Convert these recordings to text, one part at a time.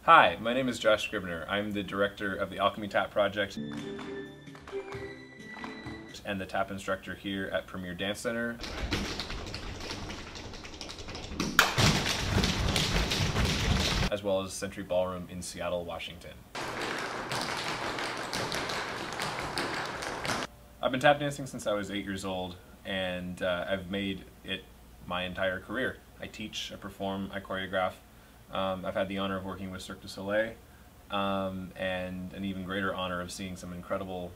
Hi, my name is Josh Scribner. I'm the director of the Alchemy Tap Project and the tap instructor here at Premier Dance Center. As well as Century Ballroom in Seattle, Washington. I've been tap dancing since I was 8 years old, and I've made it my entire career. I teach, I perform, I choreograph. I've had the honor of working with Cirque du Soleil, and an even greater honor of seeing some incredible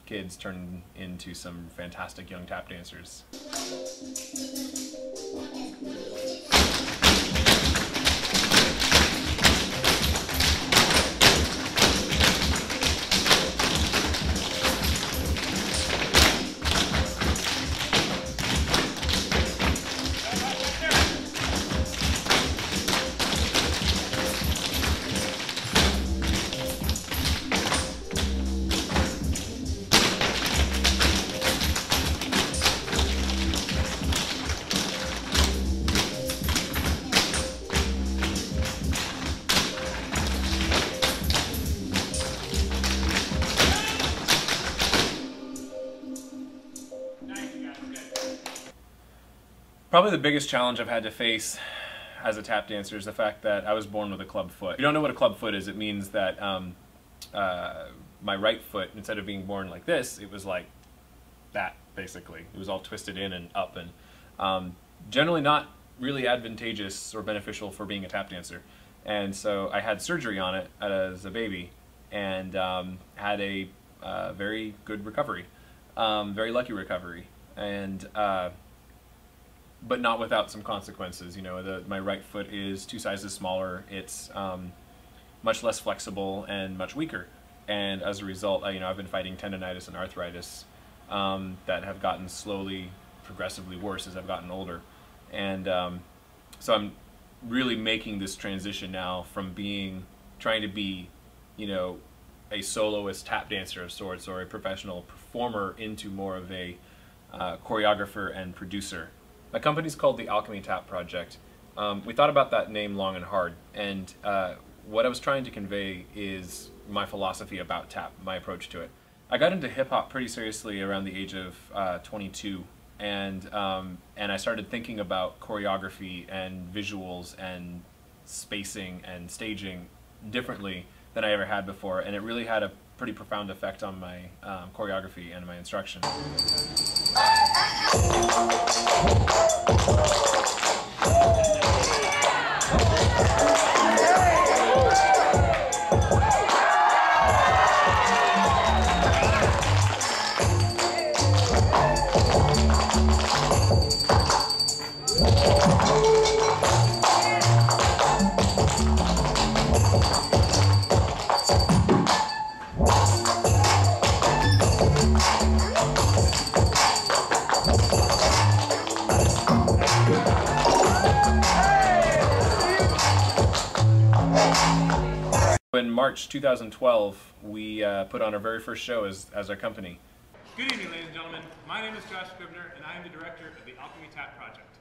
kids turn into some fantastic young tap dancers. Probably the biggest challenge I've had to face as a tap dancer is the fact that I was born with a club foot. If you don't know what a club foot is, it means that my right foot, instead of being born like this, it was like that, basically. It was all twisted in and up, and generally not really advantageous or beneficial for being a tap dancer. And so I had surgery on it as a baby, and had a very good recovery, very lucky recovery, and but not without some consequences. You know, my right foot is 2 sizes smaller. It's much less flexible and much weaker, and as a result, I've been fighting tendonitis and arthritis that have gotten slowly, progressively worse as I've gotten older, and so I'm really making this transition now from trying to be, a soloist tap dancer of sorts or a professional performer into more of a choreographer and producer. My company's called the Alchemy Tap Project. We thought about that name long and hard, and what I was trying to convey is my philosophy about tap, my approach to it. I got into hip-hop pretty seriously around the age of 22, and I started thinking about choreography and visuals and spacing and staging differently than I ever had before, and it really had a pretty profound effect on my choreography and my instruction. In March 2012, we put on our very first show as our company. Good evening, ladies and gentlemen. My name is Josh Scribner, and I am the director of the Alchemy Tap Project.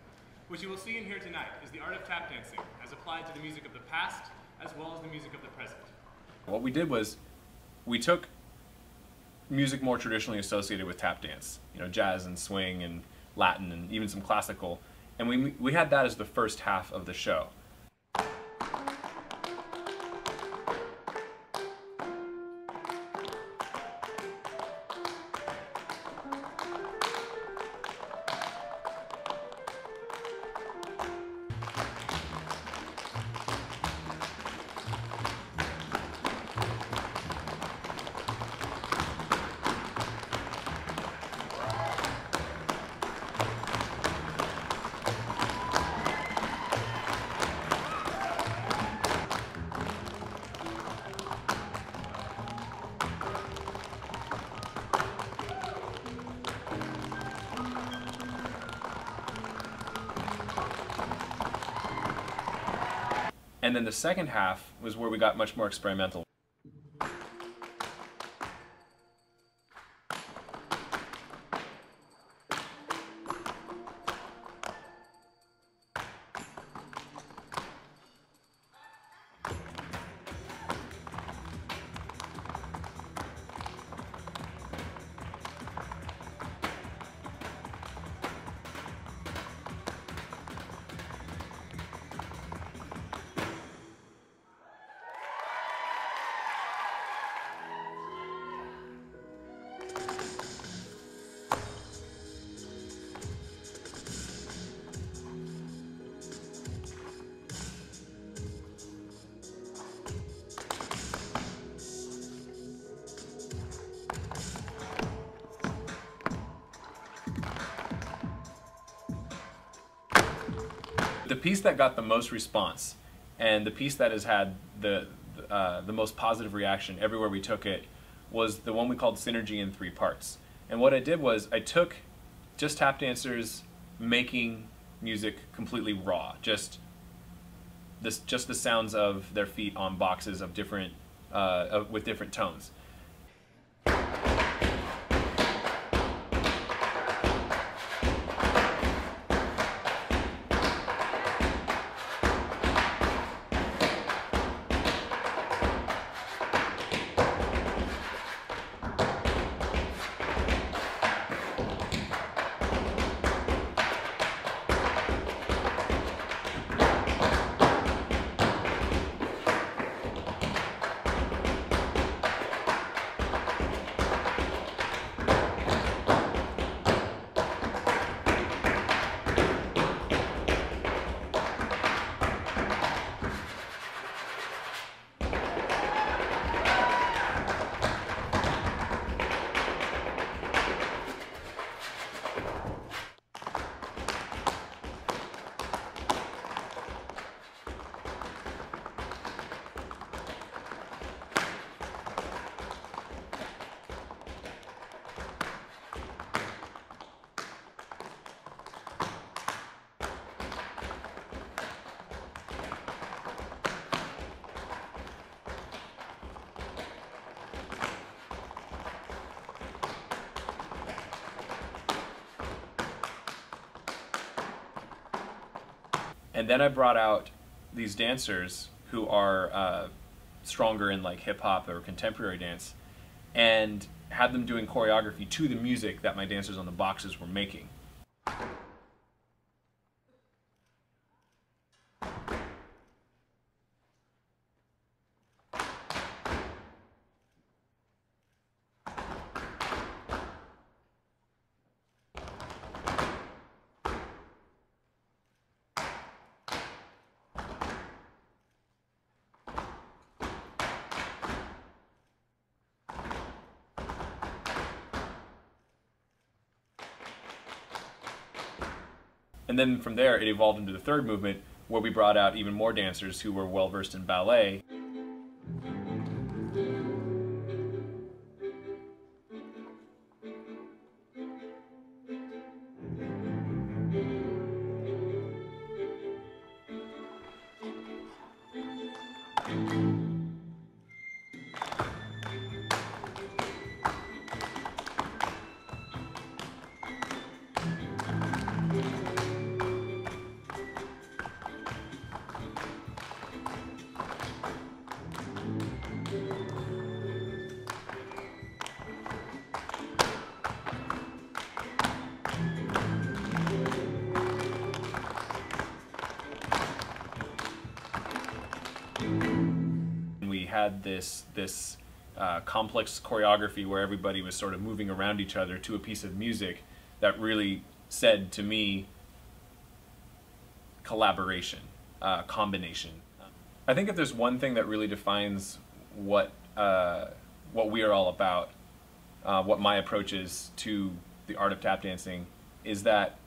What you will see in here tonight is the art of tap dancing as applied to the music of the past as well as the music of the present. What we did was we took music more traditionally associated with tap dance, jazz and swing and Latin and even some classical, and we had that as the first half of the show. And then the second half was where we got much more experimental. The piece that got the most response and the piece that has had the most positive reaction everywhere we took it was the one we called Synergy in 3 parts. And what I did was I took just tap dancers making music completely raw, just the sounds of their feet on boxes of different with different tones. And then I brought out these dancers who are stronger in like hip hop or contemporary dance, and had them doing choreography to the music that my dancers on the boxes were making. And then from there, it evolved into the third movement, where we brought out even more dancers who were well-versed in ballet. Had this complex choreography where everybody was sort of moving around each other to a piece of music that really said to me collaboration, combination. I think if there's one thing that really defines what we are all about, what my approach is to the art of tap dancing, is that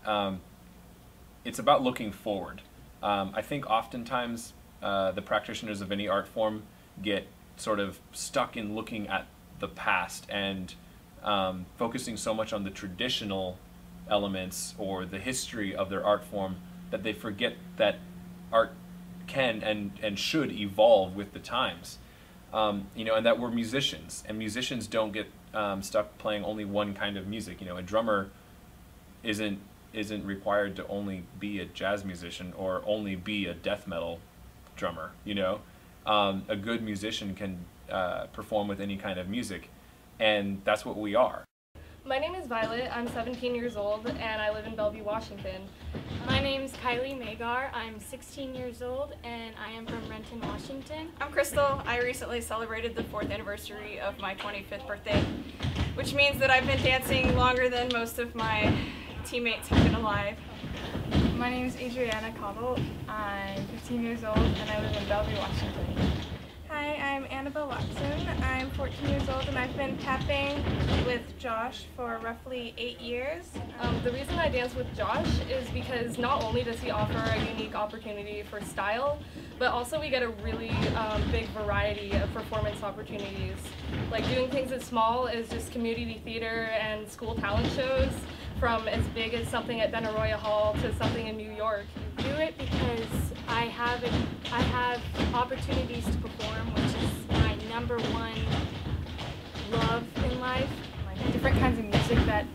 it's about looking forward. I think oftentimes the practitioners of any art form get sort of stuck in looking at the past and focusing so much on the traditional elements or the history of their art form that they forget that art can and should evolve with the times. You know, and that we're musicians, and musicians don't get stuck playing only one kind of music. You know, a drummer isn't required to only be a jazz musician or only be a death metal drummer. You know, a good musician can perform with any kind of music, and that's what we are. My name is Violet. I'm 17 years old, and I live in Bellevue, Washington. My name's Kylie Magar. I'm 16 years old, and I am from Renton, Washington. I'm Crystal. I recently celebrated the 4th anniversary of my 25th birthday, which means that I've been dancing longer than most of my teammates have been alive. My name is Adriana Cottle. I'm 15 years old, and I live in Bellevue, Washington. Hi, Hi, I'm Anabel. I'm 14 years old and I've been tapping with Josh for roughly 8 years. The reason I dance with Josh is because not only does he offer a unique opportunity for style, but also we get a really big variety of performance opportunities. Like doing things as small as just community theater and school talent shows, from as big as something at Benaroya Hall to something in New York. Do it because I have opportunities to perform, which is my #1 love in life. Like different kinds of music that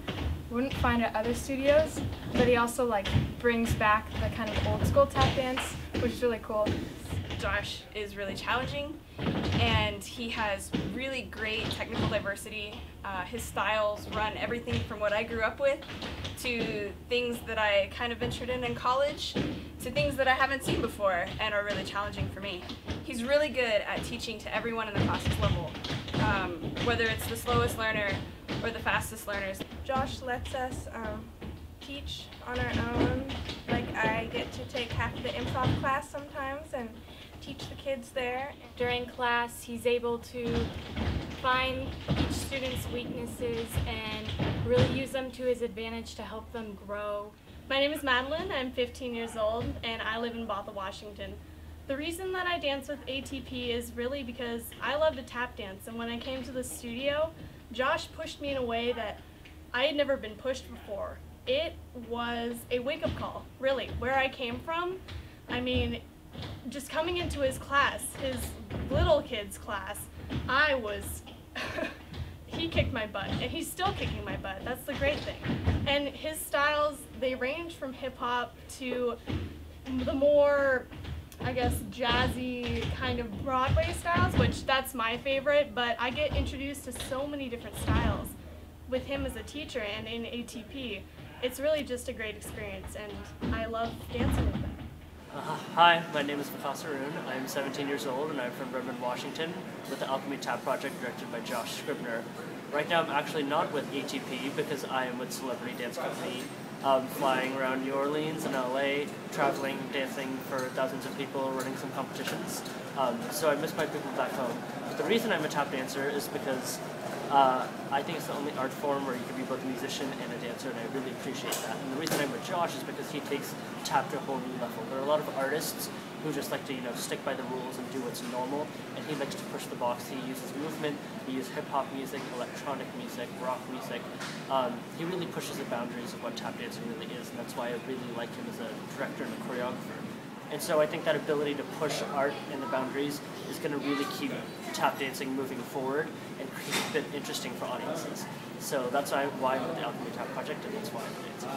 you wouldn't find at other studios, but he also like brings back the kind of old school tap dance, which is really cool. Josh is really challenging, and he has really great technical diversity. His styles run everything from what I grew up with to things that I kind of ventured in college to things that I haven't seen before and are really challenging for me. He's really good at teaching to everyone in the class's level, whether it's the slowest learner or the fastest learners. Josh lets us teach on our own. Like I get to take half the improv class sometimes and teach the kids there. During class, he's able to find each student's weaknesses and really use them to his advantage to help them grow. My name is Madeline, I'm 15 years old, and I live in Vaught, Washington. The reason that I dance with ATP is really because I love to tap dance, and when I came to the studio, Josh pushed me in a way that I had never been pushed before. It was a wake-up call, really. Where I came from, I mean, just coming into his class, his little kids class, I was, he kicked my butt, and he's still kicking my butt. That's the great thing. And his styles, they range from hip-hop to the more, I guess, jazzy kind of Broadway styles, which that's my favorite, but I get introduced to so many different styles with him as a teacher and in ATP. It's really just a great experience, and I love dancing with them. Hi, my name is Vikas Arun. I'm 17 years old and I'm from Redmond, Washington, with the Alchemy Tap project directed by Josh Scribner. Right now I'm actually not with ATP because I am with Celebrity Dance Company, flying around New Orleans and LA, traveling, dancing for thousands of people, running some competitions. So I miss my people back home. But the reason I'm a tap dancer is because I think it's the only art form where you can be both a musician and a dancer, and I really appreciate that. And the reason I'm with Josh is because he takes tap to a whole new level. There are a lot of artists who just like to, stick by the rules and do what's normal, and he likes to push the box. He uses movement, he uses hip-hop music, electronic music, rock music. He really pushes the boundaries of what tap dancing really is, and that's why I really like him as a director and a choreographer. And so I think that ability to push art and the boundaries is going to really keep tap dancing moving forward and keep it interesting for audiences. So that's why I'm with the Alchemy Tap project, and that's why I'm dancing.